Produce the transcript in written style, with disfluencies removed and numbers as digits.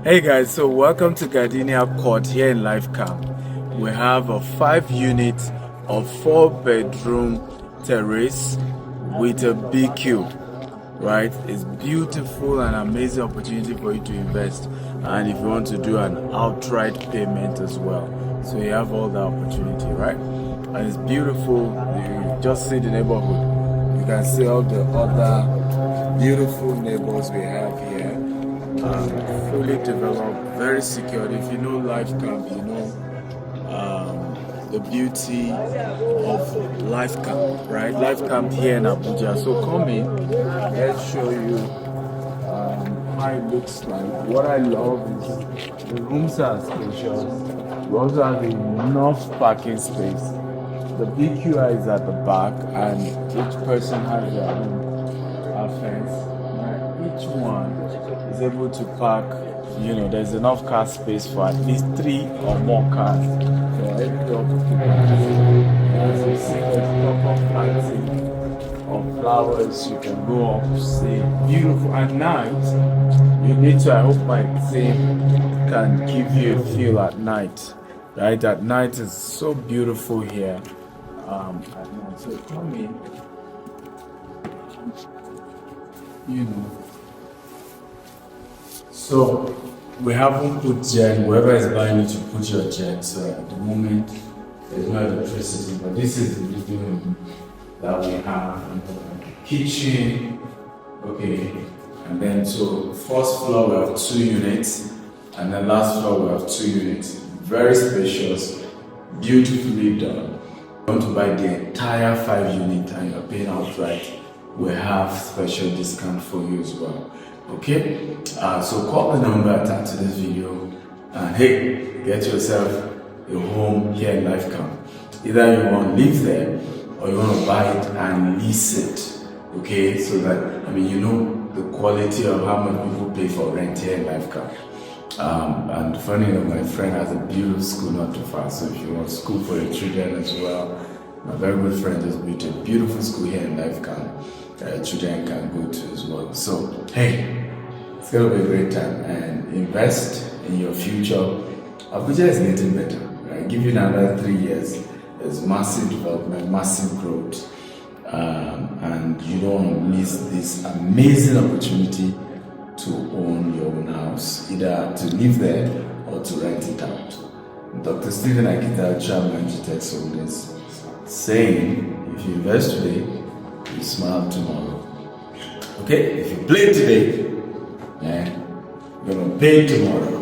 Hey guys, so welcome to Gardenia Court here in Life Camp. We have a 5 unit of 4 bedroom terrace with a BQ, right? It's beautiful and amazing opportunity for you to invest, and if you want to do an outright payment as well. So you have all the opportunity, right? And it's beautiful. You just see the neighborhood. You can see all the other beautiful neighbors we have here. Fully developed, very secured. If you know Life Camp, you know the beauty of Life Camp, right? Life Camp here in Abuja. So come in, let's show you how it looks like. What I love is the rooms are spacious. We also have enough parking space. The BQI is at the back, and each person has their own fence. Each one is able to park, there's enough car space for at least 3 or more cars for every occupant. As you see, there's proper planting of flowers. You can go up, see beautiful. At night, you need to, I hope my team can give you a feel at night. Right? At night is so beautiful here. At night. So come in, So we haven't put jet. Whoever is buying it, you put your jet. So at the moment, there's no electricity. But this is the living room that we have. Kitchen, okay. And then so first floor we have 2 units, and then last floor we have 2 units. Very spacious, beautifully done. If you want to buy the entire 5 unit and you're paying outright, we have special discount for you as well. Okay, so call the number attached to this video, and hey, get yourself a home here in Life Camp. Either you want to live there or you want to buy it and lease it. Okay, so that the quality of how much people pay for rent here in Life Camp. And funny enough, my friend has a beautiful school not too far. So if you want school for your children as well, my very good friend has built a beautiful school here in Life Camp. Children can go to as well. So hey, it's gonna be a great time, and invest in your future. Abuja is getting better. Right? Give you another 3 years. There's massive development, massive growth, and you don't want to miss this amazing opportunity to own your own house, either to live there or to rent it out. Dr. Stephen Akita, Chairman Architects Holdings, saying, if you invest today, you smile tomorrow. Okay? If you play today, you're gonna pay tomorrow.